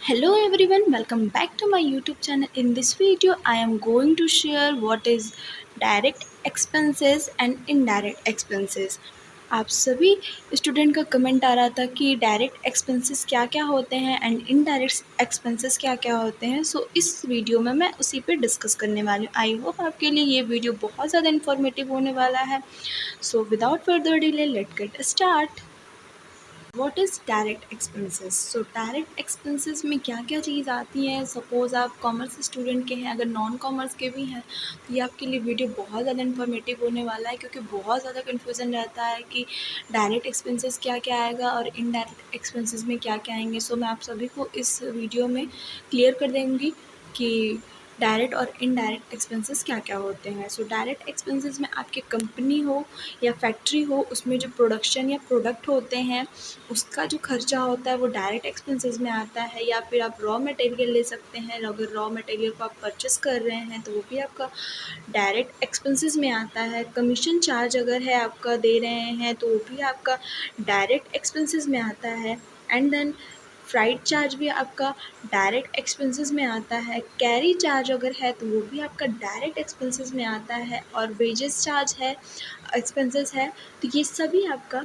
Hello everyone, welcome back to my YouTube channel. In this video, I am going to share what is direct expenses and indirect expenses. आप सभी student का comment आ रहा था कि direct expenses क्या क्या होते हैं एंड इनडायरेक्ट एक्सपेंसेस क्या क्या होते हैं। सो इस वीडियो में मैं उसी पे डिस्कस करने वाली हूँ। आई होप आपके लिए ये वीडियो बहुत ज़्यादा इन्फॉर्मेटिव होने वाला है। So without further delay let get start. What is direct expenses? So direct expenses में क्या क्या चीज़ आती है। सपोज़ आप कॉमर्स स्टूडेंट के हैं, अगर नॉन कॉमर्स के भी हैं तो ये आपके लिए वीडियो बहुत ज़्यादा इन्फॉर्मेटिव होने वाला है, क्योंकि बहुत ज़्यादा कन्फ्यूज़न रहता है कि डायरेक्ट एक्सपेंसेस क्या क्या आएगा और इनडायरेक्ट एक्सपेंसेस में क्या क्या आएंगे। सो मैं आप सभी को इस वीडियो में क्लियर कर देंगी कि डायरेक्ट और इनडायरेक्ट एक्सपेंसेस क्या क्या होते हैं। सो डायरेक्ट एक्सपेंसेस में आपकी कंपनी हो या फैक्ट्री हो, उसमें जो प्रोडक्शन या प्रोडक्ट होते हैं उसका जो खर्चा होता है वो डायरेक्ट एक्सपेंसेस में आता है। या फिर आप रॉ मटेरियल ले सकते हैं, अगर रॉ मटेरियल को आप परचेस कर रहे हैं तो वो भी आपका डायरेक्ट एक्सपेंसेस में आता है। कमीशन चार्ज अगर है आपका दे रहे हैं तो वो भी आपका डायरेक्ट एक्सपेंसेस में आता है। एंड देन फ्राइट चार्ज भी आपका डायरेक्ट एक्सपेंसेस में आता है। कैरी चार्ज अगर है तो वो भी आपका डायरेक्ट एक्सपेंसेस में आता है। और वेजेस चार्ज है, एक्सपेंसेस है, तो ये सभी आपका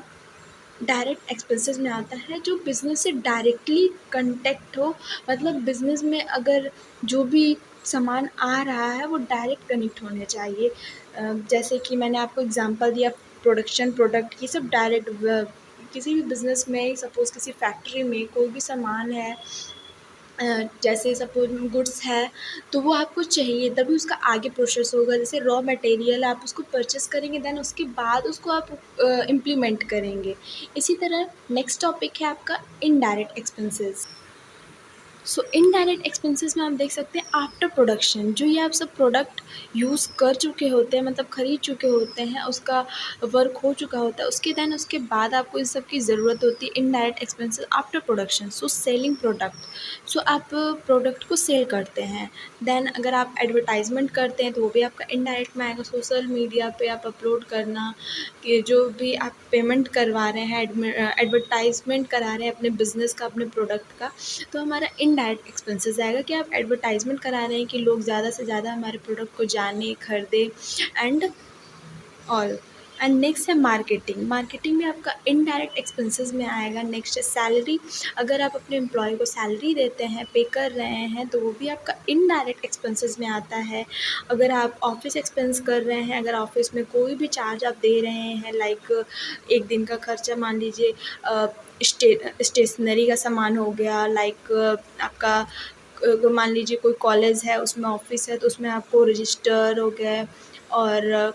डायरेक्ट एक्सपेंसेस में आता है, जो बिज़नेस से डायरेक्टली कनेक्ट हो। मतलब बिज़नेस में अगर जो भी सामान आ रहा है वो डायरेक्ट कनेक्ट होने चाहिए। जैसे कि मैंने आपको एग्जांपल दिया, प्रोडक्शन, प्रोडक्ट, ये सब डायरेक्ट किसी भी बिज़नेस में, सपोज़ किसी फैक्ट्री में कोई भी सामान है, जैसे सपोज गुड्स है तो वो आपको चाहिए तभी उसका आगे प्रोसेस होगा। जैसे रॉ मटेरियल आप उसको परचेस करेंगे, देन उसके बाद उसको आप इम्प्लीमेंट करेंगे। इसी तरह नेक्स्ट टॉपिक है आपका इनडायरेक्ट एक्सपेंसेस। सो इनडायरेक्ट एक्सपेंसेस में आप देख सकते हैं आफ्टर प्रोडक्शन, जो ये आप सब प्रोडक्ट यूज़ कर चुके होते हैं, मतलब ख़रीद चुके होते हैं, उसका वर्क हो चुका होता है, उसके देन उसके बाद आपको इन सब की ज़रूरत होती है। Indirect expenses after production, so selling product, so आप प्रोडक्ट को सेल करते हैं। देन अगर आप एडवर्टाइजमेंट करते हैं तो वो भी आपका इनडायरेक्ट में आएगा। सोशल मीडिया पे आप अपलोड करना, कि जो भी आप पेमेंट करवा रहे हैं, एडवर्टाइजमेंट करा रहे हैं अपने बिज़नेस का, अपने प्रोडक्ट का, तो हमारा इनडायरेक्ट एक्सपेंसेस आएगा कि आप एडवर्टाइजमेंट करा रहे हैं कि लोग ज़्यादा से ज़्यादा हमारे प्रोडक्ट को जाने, खरीदें एंड ऑल। एंड नेक्स्ट है मार्केटिंग। मार्केटिंग में आपका इनडायरेक्ट एक्सपेंसेस में आएगा। नेक्स्ट है सैलरी। अगर आप अपने एम्प्लॉय को सैलरी देते हैं, पे कर रहे हैं, तो वो भी आपका इनडायरेक्ट एक्सपेंसेस में आता है। अगर आप ऑफिस एक्सपेंस कर रहे हैं, अगर ऑफिस में कोई भी चार्ज आप दे रहे हैं, लाइक एक दिन का खर्चा, मान लीजिए स्टेशनरी का सामान हो गया, लाइक आपका मान लीजिए कोई कॉलेज है उसमें ऑफिस है तो उसमें आपको रजिस्टर हो गया और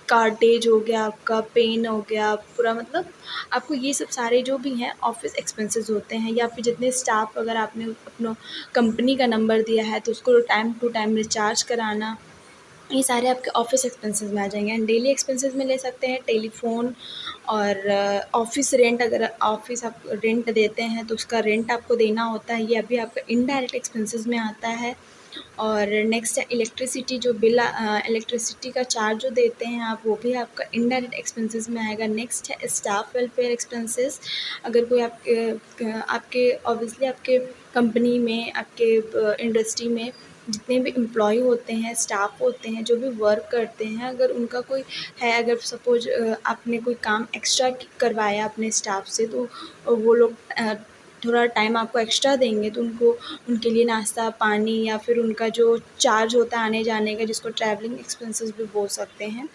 कार्टेज हो गया, आपका पेन हो गया, पूरा मतलब आपको ये सब सारे जो भी हैं ऑफिस एक्सपेंसेस होते हैं। या फिर जितने स्टाफ अगर आपने अपना कंपनी का नंबर दिया है तो उसको टाइम टू टाइम रिचार्ज कराना, ये सारे आपके ऑफिस एक्सपेंसेस में आ जाएंगे। एंड डेली एक्सपेंसेस में ले सकते हैं टेलीफोन और ऑफिस रेंट। अगर ऑफिस आप रेंट देते हैं तो उसका रेंट आपको देना होता है, ये अभी आपका इनडायरेक्ट एक्सपेंसेस में आता है। और नेक्स्ट है इलेक्ट्रिसिटी, जो बिल इलेक्ट्रिसिटी का चार्ज जो देते हैं आप, वो भी आपका इनडायरेक्ट एक्सपेंसेस में आएगा। नेक्स्ट है स्टाफ वेलफेयर एक्सपेंसेस। अगर कोई आपके ऑब्वियसली आपके कंपनी में, आपके इंडस्ट्री में जितने भी एम्प्लॉय होते हैं, स्टाफ होते हैं, जो भी वर्क करते हैं, अगर उनका कोई है, अगर सपोज आपने कोई काम एक्स्ट्रा करवाया अपने स्टाफ से, तो वो लोग थोड़ा टाइम आपको एक्स्ट्रा देंगे तो उनको, उनके लिए नाश्ता पानी या फिर उनका जो चार्ज होता है आने जाने का, जिसको ट्रैवलिंग एक्सपेंसेस भी बोल सकते हैं,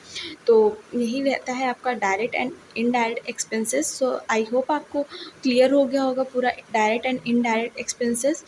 तो यही रहता है आपका direct and indirect expenses. So I hope आपको क्लियर हो गया होगा पूरा डायरेक्ट एंड इनडायरेक्ट एक्सपेंसेस।